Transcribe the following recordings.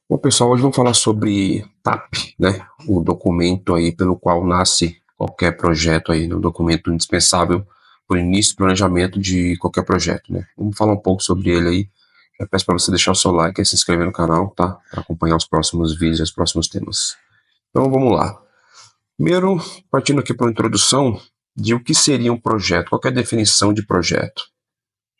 Bom, pessoal, hoje vamos falar sobre TAP, né? O documento aí pelo qual nasce qualquer projeto aí, um documento indispensável para o início e planejamento de qualquer projeto, né? Vamos falar um pouco sobre ele aí. Já peço para você deixar o seu like e se inscrever no canal, tá? Para acompanhar os próximos vídeos e os próximos temas. Então, vamos lá. Primeiro, partindo aqui para uma introdução de o que seria um projeto, qual é a definição de projeto.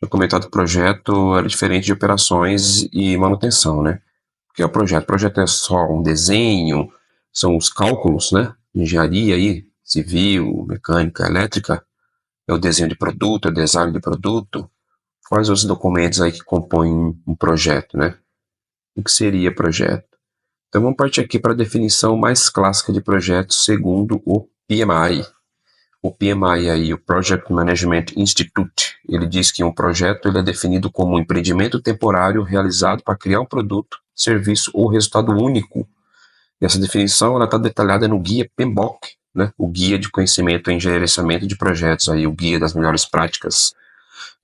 Eu comentado que projeto era diferente de operações e manutenção, né? O que é o projeto? O projeto é só um desenho, são os cálculos, né? Engenharia aí, civil, mecânica, elétrica, é o desenho de produto, é o design de produto. Quais os documentos aí que compõem um projeto, né? O que seria projeto? Então vamos partir aqui para a definição mais clássica de projeto segundo o PMI. O PMI aí, o Project Management Institute, ele diz que um projeto ele é definido como um empreendimento temporário realizado para criar um produto, serviço ou resultado único. E essa definição está detalhada no guia PMBOK, né? O guia de conhecimento em gerenciamento de projetos, aí, o guia das melhores práticas.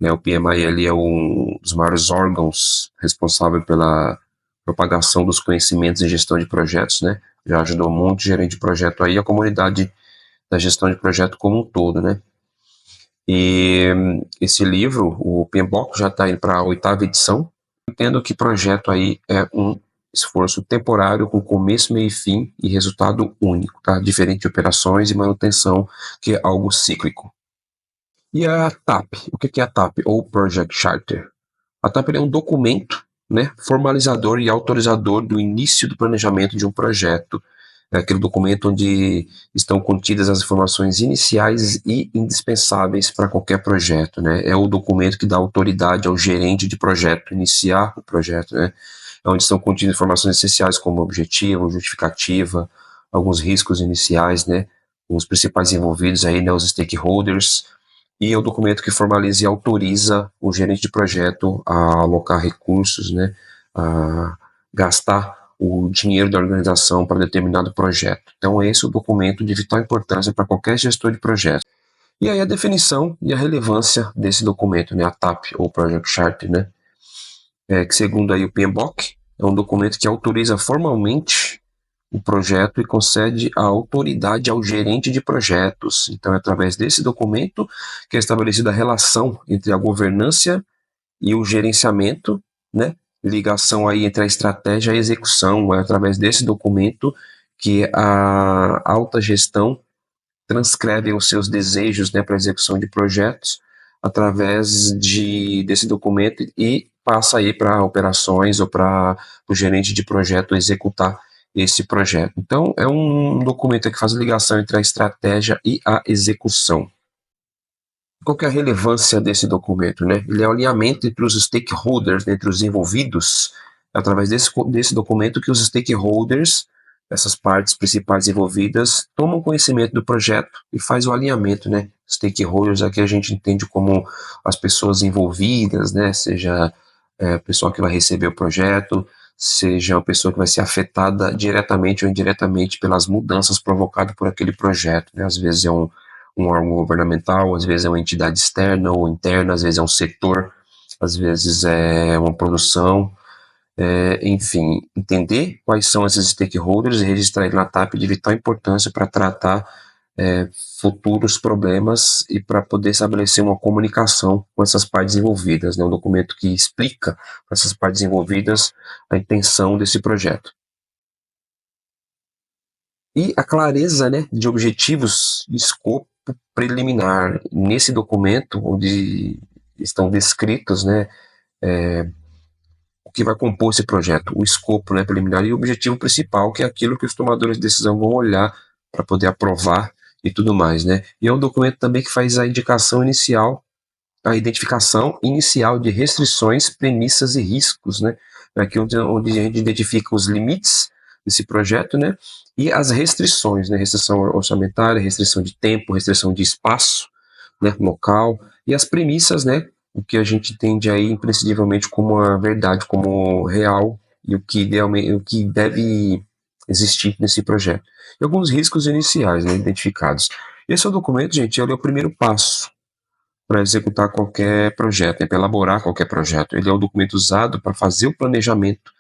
Né? O PMI ele é um dos maiores órgãos responsável pela propagação dos conhecimentos em gestão de projetos, né? Já ajudou um monte de gerente de projeto aí, a comunidade da gestão de projeto como um todo, né? E esse livro, o PMBOK, já está indo para a 8ª edição. Entendo que projeto aí é um esforço temporário com começo, meio e fim e resultado único, tá? Diferente de operações e manutenção, que é algo cíclico. E a TAP? O que é a TAP? Ou Project Charter? A TAP é um documento, né, formalizador e autorizador do início do planejamento de um projeto. É aquele documento onde estão contidas as informações iniciais e indispensáveis para qualquer projeto, né? É o documento que dá autoridade ao gerente de projeto iniciar o projeto, né? É onde estão contidas informações essenciais como objetivo, justificativa, alguns riscos iniciais, né? Os principais envolvidos aí, né? Os stakeholders, e é o documento que formaliza e autoriza o gerente de projeto a alocar recursos, né, a gastar o dinheiro da organização para determinado projeto. Então, esse é o documento de vital importância para qualquer gestor de projeto. E aí a definição e a relevância desse documento, né, a TAP, ou Project Chart, né, que segundo aí o PMBOK, é um documento que autoriza formalmente o projeto e concede a autoridade ao gerente de projetos. Então, é através desse documento que é estabelecida a relação entre a governança e o gerenciamento, né? Ligação aí entre a estratégia e a execução. É através desse documento que a alta gestão transcreve os seus desejos, né, para a execução de projetos através desse documento e passa aí para operações ou para o gerente de projeto executar esse projeto. Então, é um documento que faz ligação entre a estratégia e a execução. Qual que é a relevância desse documento, né? Ele é o alinhamento entre os stakeholders, entre os envolvidos, através desse documento que os stakeholders, essas partes principais envolvidas, tomam conhecimento do projeto e faz o alinhamento, né? Stakeholders aqui a gente entende como as pessoas envolvidas, né? Seja a pessoa que vai receber o projeto, seja a pessoa que vai ser afetada diretamente ou indiretamente pelas mudanças provocadas por aquele projeto, né? Às vezes é um órgão governamental, às vezes é uma entidade externa ou interna, às vezes é um setor, às vezes é uma produção, enfim, entender quais são esses stakeholders e registrar ele na TAP de vital importância para tratar futuros problemas e para poder estabelecer uma comunicação com essas partes envolvidas, né? Um documento que explica para essas partes envolvidas a intenção desse projeto. E a clareza, né, de objetivos e escopo preliminar. Nesse documento, onde estão descritos, né, o que vai compor esse projeto, o escopo, né, preliminar e o objetivo principal, que é aquilo que os tomadores de decisão vão olhar para poder aprovar e tudo mais, né. E é um documento também que faz a indicação inicial, a identificação inicial de restrições, premissas e riscos, né, aqui onde a gente identifica os limites desse projeto, né, e as restrições, né, restrição orçamentária, restrição de tempo, restrição de espaço, né, local, e as premissas, né, o que a gente entende aí imprescindivelmente como a verdade, como real, e o que idealmente, o que deve existir nesse projeto. E alguns riscos iniciais, né, identificados. Esse é o documento, gente, ele é o primeiro passo para executar qualquer projeto, né, para elaborar qualquer projeto. Ele é o documento usado para fazer o planejamento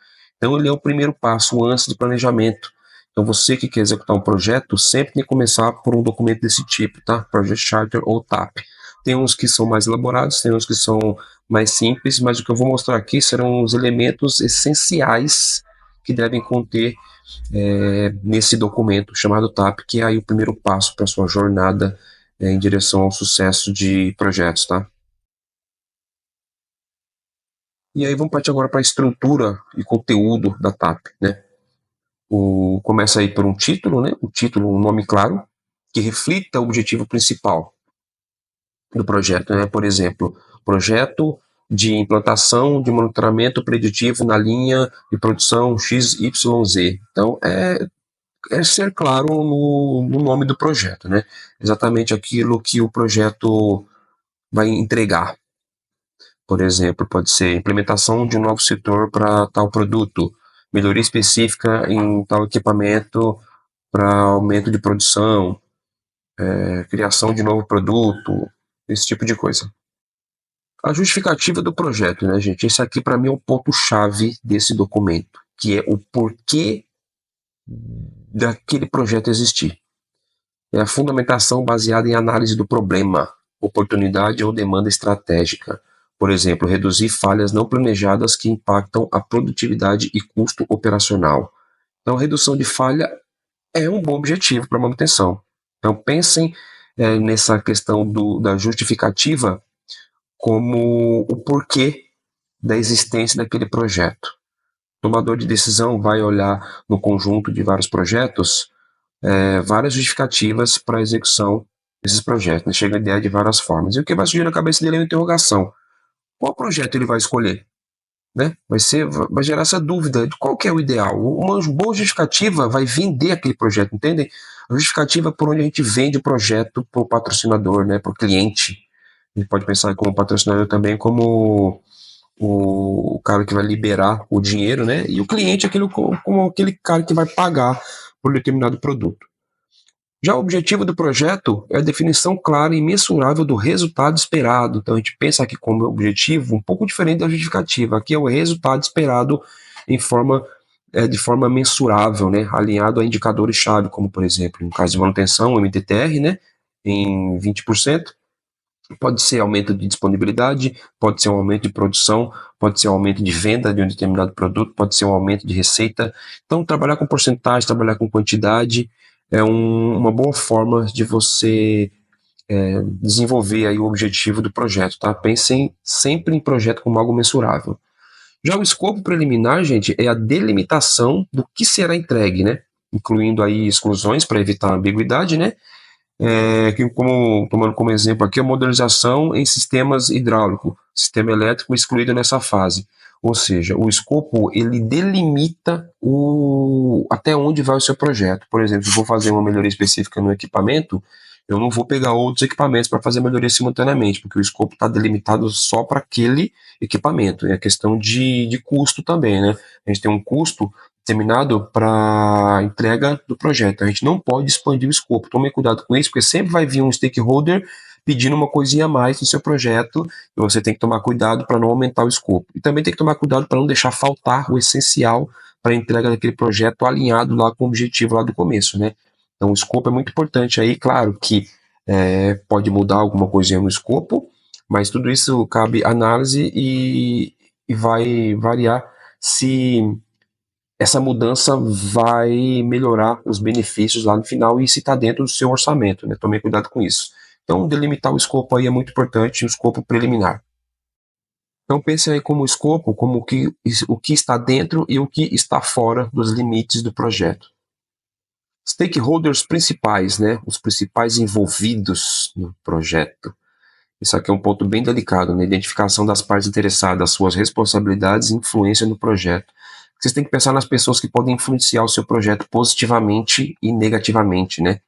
Então, ele é o primeiro passo antes do planejamento. Então, você que quer executar um projeto, sempre tem que começar por um documento desse tipo, tá? Project Charter ou TAP. Tem uns que são mais elaborados, tem uns que são mais simples, mas o que eu vou mostrar aqui serão os elementos essenciais que devem conter nesse documento chamado TAP, que é aí o primeiro passo para a sua jornada em direção ao sucesso de projetos, tá? E aí vamos partir agora para a estrutura e conteúdo da TAP, né? Começa aí por um título, né? Um título, um nome claro, que reflita o objetivo principal do projeto, né? Por exemplo, projeto de implantação de monitoramento preditivo na linha de produção XYZ. Então, é ser claro no nome do projeto, né? Exatamente aquilo que o projeto vai entregar. Por exemplo, pode ser implementação de um novo setor para tal produto, melhoria específica em tal equipamento para aumento de produção, criação de novo produto, esse tipo de coisa. A justificativa do projeto, né, gente? Esse aqui para mim é o ponto-chave desse documento, que é o porquê daquele projeto existir. É a fundamentação baseada em análise do problema, oportunidade ou demanda estratégica. Por exemplo, reduzir falhas não planejadas que impactam a produtividade e custo operacional. Então, redução de falha é um bom objetivo para manutenção. Então, pensem nessa questão da justificativa como o porquê da existência daquele projeto. O tomador de decisão vai olhar no conjunto de vários projetos várias justificativas para a execução desses projetos, né? Chega a ideia de várias formas. E o que vai surgir na cabeça dele é uma interrogação. Qual projeto ele vai escolher? Né? Vai gerar essa dúvida de qual que é o ideal. Uma boa justificativa vai vender aquele projeto, entendem? A justificativa por onde a gente vende o projeto para o patrocinador, né, para o cliente. A gente pode pensar como patrocinador também como o cara que vai liberar o dinheiro, né? E o cliente como aquele cara que vai pagar por determinado produto. Já o objetivo do projeto é a definição clara e mensurável do resultado esperado. Então a gente pensa aqui como objetivo um pouco diferente da justificativa. Aqui é o resultado esperado de forma mensurável, né, alinhado a indicadores-chave, como por exemplo, no caso de manutenção, o MTTR, né, em 20%. Pode ser aumento de disponibilidade, pode ser um aumento de produção, pode ser um aumento de venda de um determinado produto, pode ser um aumento de receita. Então, trabalhar com porcentagem, trabalhar com quantidade é uma boa forma de você desenvolver aí o objetivo do projeto, tá? Pensem sempre em projeto como algo mensurável. Já o escopo preliminar, gente, é a delimitação do que será entregue, né? Incluindo aí exclusões para evitar ambiguidade, né? Tomando como exemplo aqui a modernização em sistemas hidráulicos, sistema elétrico excluído nessa fase. Ou seja, o escopo ele delimita até onde vai o seu projeto. Por exemplo, se eu vou fazer uma melhoria específica no equipamento, eu não vou pegar outros equipamentos para fazer melhoria simultaneamente, porque o escopo está delimitado só para aquele equipamento. É questão de custo também, né? A gente tem um custo determinado para a entrega do projeto. A gente não pode expandir o escopo. Tome cuidado com isso, porque sempre vai vir um stakeholder pedindo uma coisinha a mais no seu projeto e você tem que tomar cuidado para não aumentar o escopo. E também tem que tomar cuidado para não deixar faltar o essencial para a entrega daquele projeto alinhado lá com o objetivo lá do começo, né? Então o escopo é muito importante aí, claro que pode mudar alguma coisinha no escopo, mas tudo isso cabe análise e vai variar se essa mudança vai melhorar os benefícios lá no final e se está dentro do seu orçamento, né? Tome cuidado com isso. Então, delimitar o escopo aí é muito importante, o escopo preliminar. Então, pense aí como o escopo, como o que está dentro e o que está fora dos limites do projeto. Stakeholders principais, né? Os principais envolvidos no projeto. Isso aqui é um ponto bem delicado, né? Identificação das partes interessadas, suas responsabilidades e influência no projeto. Vocês têm que pensar nas pessoas que podem influenciar o seu projeto positivamente e negativamente, né?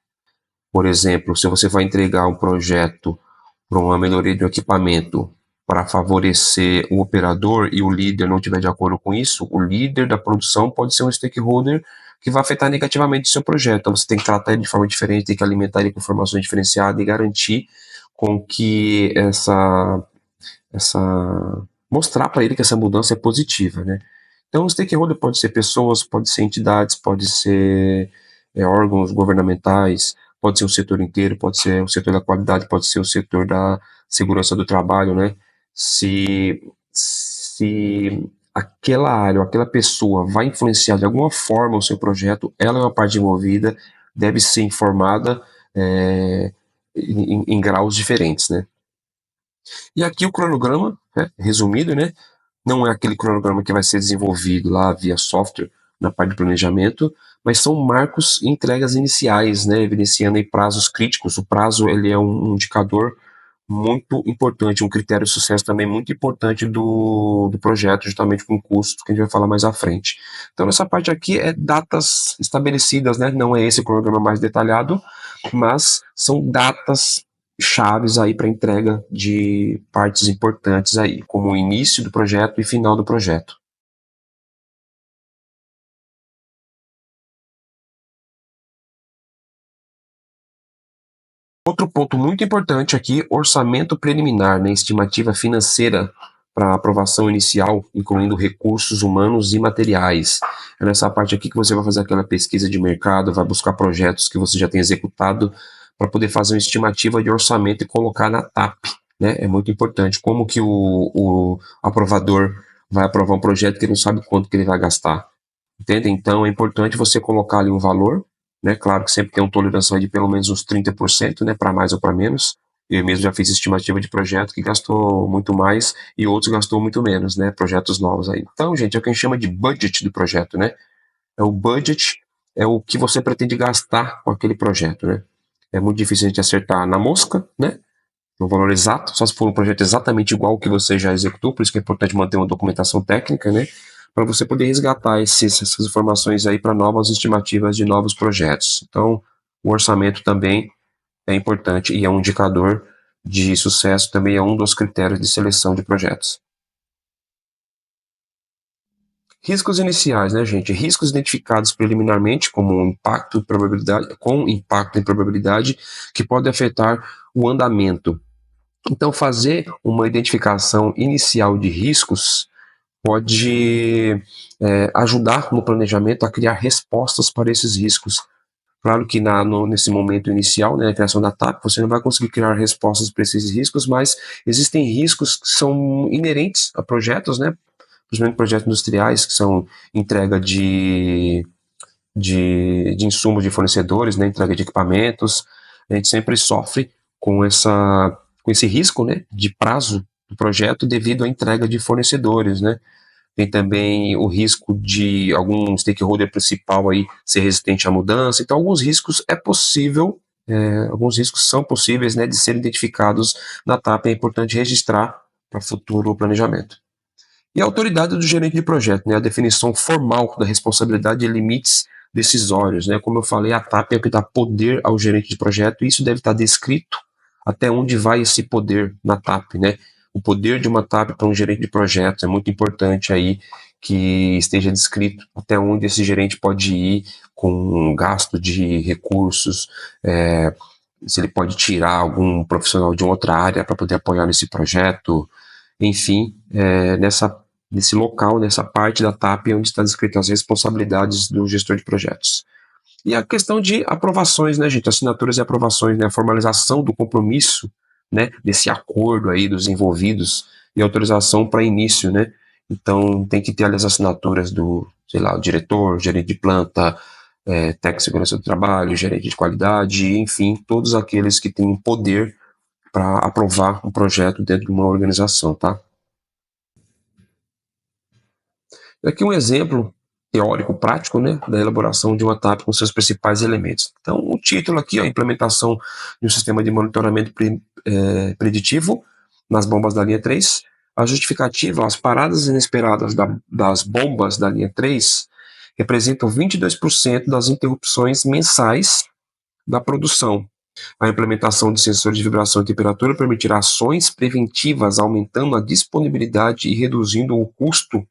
Por exemplo, se você vai entregar um projeto para uma melhoria de um equipamento para favorecer o operador e o líder não estiver de acordo com isso, o líder da produção pode ser um stakeholder que vai afetar negativamente o seu projeto. Então você tem que tratar ele de forma diferente, tem que alimentar ele com informações diferenciadas e garantir com que mostrar para ele que essa mudança é positiva, né? Então, o stakeholder pode ser pessoas, pode ser entidades, pode ser órgãos governamentais, pode ser o setor inteiro, pode ser o setor da qualidade, pode ser o setor da segurança do trabalho, né? Se aquela área ou aquela pessoa vai influenciar de alguma forma o seu projeto, ela é uma parte envolvida, deve ser informada em graus diferentes, né? E aqui o cronograma, né, resumido, né? Não é aquele cronograma que vai ser desenvolvido lá via software na parte de planejamento, mas são marcos e entregas iniciais, né, evidenciando aí prazos críticos. O prazo ele é um indicador muito importante, um critério de sucesso também muito importante do projeto, justamente com custo, que a gente vai falar mais à frente. Então, essa parte aqui é datas estabelecidas, né? Não é esse cronograma mais detalhado, mas são datas chaves aí para entrega de partes importantes aí, como o início do projeto e final do projeto. Outro ponto muito importante aqui, orçamento preliminar, né, estimativa financeira para aprovação inicial, incluindo recursos humanos e materiais. É nessa parte aqui que você vai fazer aquela pesquisa de mercado, vai buscar projetos que você já tem executado para poder fazer uma estimativa de orçamento e colocar na TAP. Né? É muito importante. Como que o aprovador vai aprovar um projeto que ele não sabe quanto que ele vai gastar? Entende? Então é importante você colocar ali um valor, né? Claro que sempre tem uma tolerância de pelo menos uns 30%, né? Para mais ou para menos. Eu mesmo já fiz estimativa de projeto que gastou muito mais e outros gastou muito menos, né? Projetos novos aí. Então, gente, é o que a gente chama de budget do projeto, né? É o budget, é o que você pretende gastar com aquele projeto, né? É muito difícil a gente acertar na mosca, né? No valor exato, só se for um projeto exatamente igual ao que você já executou, por isso que é importante manter uma documentação técnica, né? Para você poder resgatar essas informações aí para novas estimativas de novos projetos. Então, o orçamento também é importante e é um indicador de sucesso, também é um dos critérios de seleção de projetos. Riscos iniciais, né, gente? Riscos identificados preliminarmente como um impacto e probabilidade, com impacto e probabilidade que pode afetar o andamento. Então, fazer uma identificação inicial de riscos pode ajudar no planejamento a criar respostas para esses riscos. Claro que nesse momento inicial, né, a criação da TAP, você não vai conseguir criar respostas para esses riscos, mas existem riscos que são inerentes a projetos, né, principalmente projetos industriais, que são entrega de insumos de fornecedores, né, entrega de equipamentos. A gente sempre sofre com esse risco, né, de prazo do projeto devido à entrega de fornecedores, né. Tem também o risco de algum stakeholder principal aí ser resistente à mudança. Então, alguns riscos são possíveis, né, de serem identificados na TAP. É importante registrar para futuro planejamento. E a autoridade do gerente de projeto, né, a definição formal da responsabilidade e limites decisórios, né, como eu falei, a TAP é o que dá poder ao gerente de projeto, e isso deve estar descrito até onde vai esse poder na TAP, né, o poder de uma TAP para um gerente de projeto é muito importante aí que esteja descrito até onde esse gerente pode ir com um gasto de recursos, se ele pode tirar algum profissional de outra área para poder apoiar nesse projeto, enfim, nesse local, nessa parte da TAP onde está descrito as responsabilidades do gestor de projetos. E a questão de aprovações, né, gente, assinaturas e aprovações, né, a formalização do compromisso, né, desse acordo aí dos envolvidos e autorização para início, né, então tem que ter ali as assinaturas do, sei lá, o diretor, gerente de planta, técnico de segurança do trabalho, gerente de qualidade, enfim, todos aqueles que têm poder para aprovar um projeto dentro de uma organização, tá? Aqui um exemplo teórico prático, né, da elaboração de uma TAP com seus principais elementos. Então, o título aqui, a implementação de um sistema de monitoramento preditivo nas bombas da linha 3. A justificativa, as paradas inesperadas das bombas da linha 3 representam 22% das interrupções mensais da produção. A implementação de sensores de vibração e temperatura permitirá ações preventivas, aumentando a disponibilidade e reduzindo o custo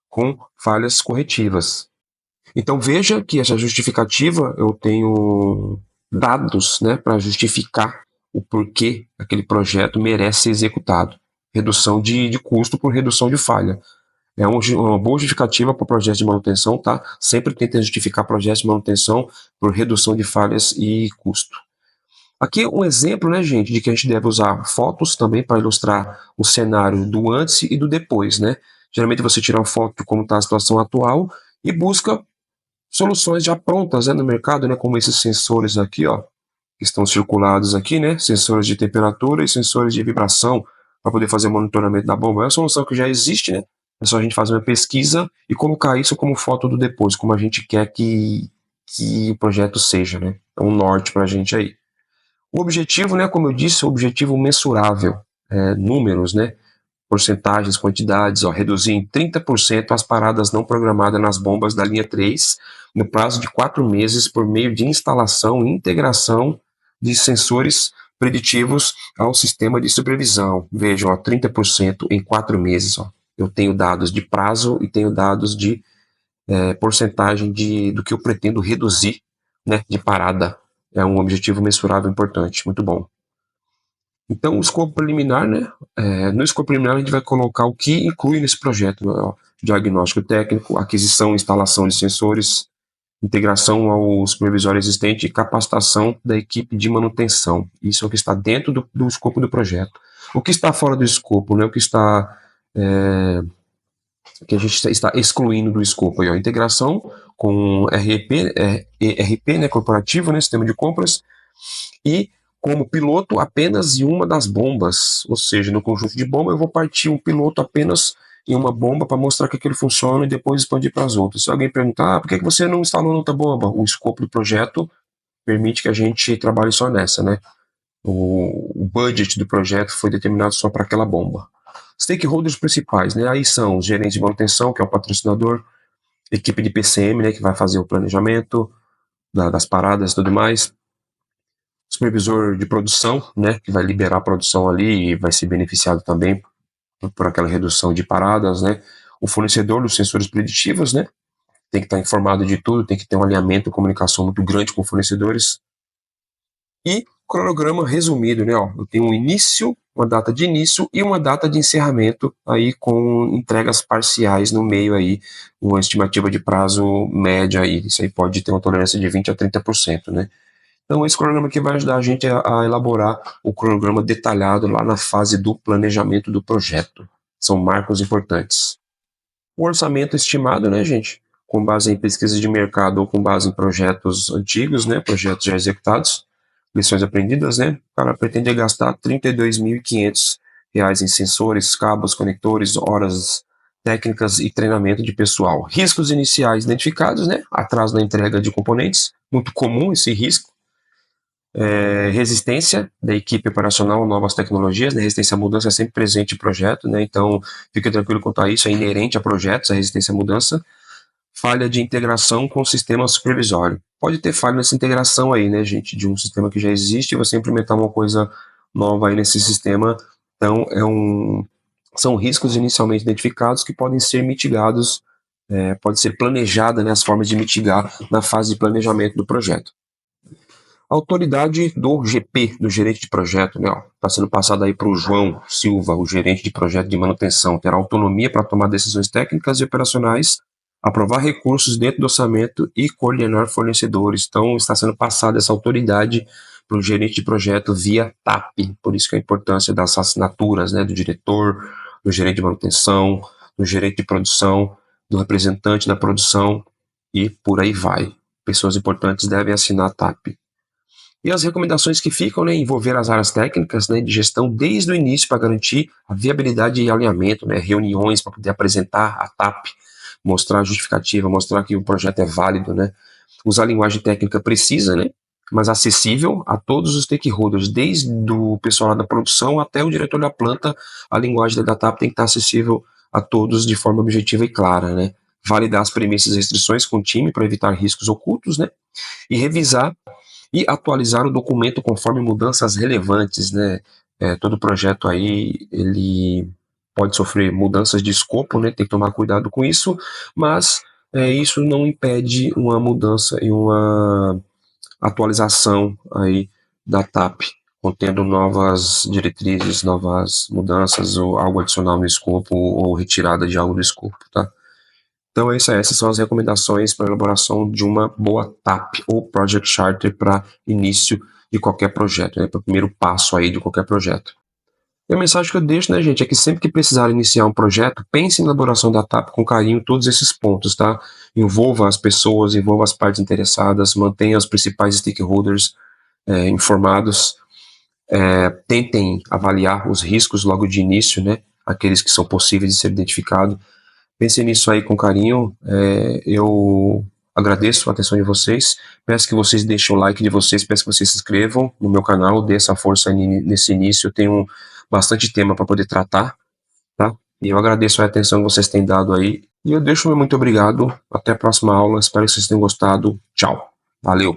com falhas corretivas. Então veja que essa justificativa, eu tenho dados, né, para justificar o porquê aquele projeto merece ser executado. Redução de custo por redução de falha. É uma boa justificativa para o projeto de manutenção, tá? Sempre tenta justificar projetos de manutenção por redução de falhas e custo. Aqui um exemplo, né, gente, de que a gente deve usar fotos também para ilustrar o cenário do antes e do depois, né? Geralmente você tira uma foto de como está a situação atual e busca soluções já prontas, né, no mercado, né, como esses sensores aqui, ó, que estão circulados aqui, né, sensores de temperatura e sensores de vibração para poder fazer o monitoramento da bomba. É uma solução que já existe, né? É só a gente fazer uma pesquisa e colocar isso como foto do depois, como a gente quer que o projeto seja, né? É um norte para a gente aí. O objetivo, né, como eu disse, é um objetivo mensurável, números, né, porcentagens, quantidades, ó, reduzir em 30% as paradas não programadas nas bombas da linha 3 no prazo de 4 meses por meio de instalação e integração de sensores preditivos ao sistema de supervisão. Vejam, ó, 30% em 4 meses. Ó. Eu tenho dados de prazo e tenho dados de porcentagem do que eu pretendo reduzir, né, de parada. É um objetivo mensurável importante, muito bom. Então, o escopo preliminar, né? No escopo preliminar, a gente vai colocar o que inclui nesse projeto: né? Ó, diagnóstico técnico, aquisição e instalação de sensores, integração ao supervisório existente e capacitação da equipe de manutenção. Isso é o que está dentro do escopo do projeto. O que está fora do escopo, né? O que está que a gente está excluindo do escopo aí, ó, integração com ERP, né, corporativo, né, sistema de compras, e como piloto apenas em uma das bombas, ou seja, no conjunto de bomba eu vou partir um piloto apenas em uma bomba para mostrar que aquilo funciona e depois expandir para as outras. Se alguém perguntar, por que você não instalou outra bomba? O escopo do projeto permite que a gente trabalhe só nessa, né? O budget do projeto foi determinado só para aquela bomba. Stakeholders principais, né? Aí são os gerentes de manutenção, que é o patrocinador, equipe de PCM, né, que vai fazer o planejamento das paradas e tudo mais, supervisor de produção, né, que vai liberar a produção ali e vai ser beneficiado também por aquela redução de paradas, né, o fornecedor dos sensores preditivos, né, tem que estar informado de tudo, tem que ter um alinhamento, comunicação muito grande com fornecedores, e cronograma resumido, né, ó, eu tenho um início, uma data de início e uma data de encerramento aí com entregas parciais no meio aí, uma estimativa de prazo média aí, isso aí pode ter uma tolerância de 20 a 30%, né. Então, esse cronograma aqui vai ajudar a gente a elaborar o cronograma detalhado lá na fase do planejamento do projeto. São marcos importantes. O orçamento estimado, né, gente? Com base em pesquisa de mercado ou com base em projetos antigos, né, projetos já executados, lições aprendidas, né? O cara pretende gastar R$ 32.500 em sensores, cabos, conectores, horas técnicas e treinamento de pessoal. Riscos iniciais identificados, né? Atraso na entrega de componentes, muito comum esse risco. Resistência da equipe operacional a novas tecnologias, né? Resistência à mudança é sempre presente em projeto, né? Então, fique tranquilo quanto a isso, é inerente a projetos, a resistência à mudança. Falha de integração com o sistema supervisório. Pode ter falha nessa integração aí, né, gente, de um sistema que já existe e você implementar uma coisa nova aí nesse sistema. Então, são riscos inicialmente identificados que podem ser mitigados, pode ser planejada, né, as formas de mitigar na fase de planejamento do projeto. A autoridade do GP, do gerente de projeto, né, está sendo passada aí para o João Silva, o gerente de projeto de manutenção, terá autonomia para tomar decisões técnicas e operacionais, aprovar recursos dentro do orçamento e coordenar fornecedores. Então, está sendo passada essa autoridade para o gerente de projeto via TAP, por isso que a importância das assinaturas, né, do diretor, do gerente de manutenção, do gerente de produção, do representante da produção e por aí vai. Pessoas importantes devem assinar a TAP. E as recomendações que ficam, né, envolver as áreas técnicas, né, de gestão desde o início para garantir a viabilidade e alinhamento, né, reuniões para poder apresentar a TAP, mostrar a justificativa, mostrar que o projeto é válido, né, usar a linguagem técnica precisa, né, mas acessível a todos os stakeholders, desde o pessoal lá da produção até o diretor da planta, a linguagem da TAP tem que estar acessível a todos de forma objetiva e clara, né, validar as premissas e restrições com o time para evitar riscos ocultos, né, e revisar e atualizar o documento conforme mudanças relevantes, né? Todo projeto aí, ele pode sofrer mudanças de escopo, né? Tem que tomar cuidado com isso, mas isso não impede uma mudança e uma atualização aí da TAP contendo novas diretrizes, novas mudanças ou algo adicional no escopo ou retirada de algo do escopo, tá? Então é isso aí, essas são as recomendações para a elaboração de uma boa TAP ou Project Charter para início de qualquer projeto, né? Para o primeiro passo aí de qualquer projeto. E a mensagem que eu deixo, né, gente, é que sempre que precisar iniciar um projeto, pense na elaboração da TAP com carinho em todos esses pontos, tá? Envolva as pessoas, envolva as partes interessadas, mantenha os principais stakeholders informados, tentem avaliar os riscos logo de início, né? Aqueles que são possíveis de ser identificados. Pensem nisso aí com carinho. Eu agradeço a atenção de vocês. Peço que vocês deixem o like de vocês, peço que vocês se inscrevam no meu canal, dê essa força nesse início. Eu tenho bastante tema para poder tratar, tá? E eu agradeço a atenção que vocês têm dado aí. E eu deixo o meu muito obrigado. Até a próxima aula. Espero que vocês tenham gostado. Tchau. Valeu.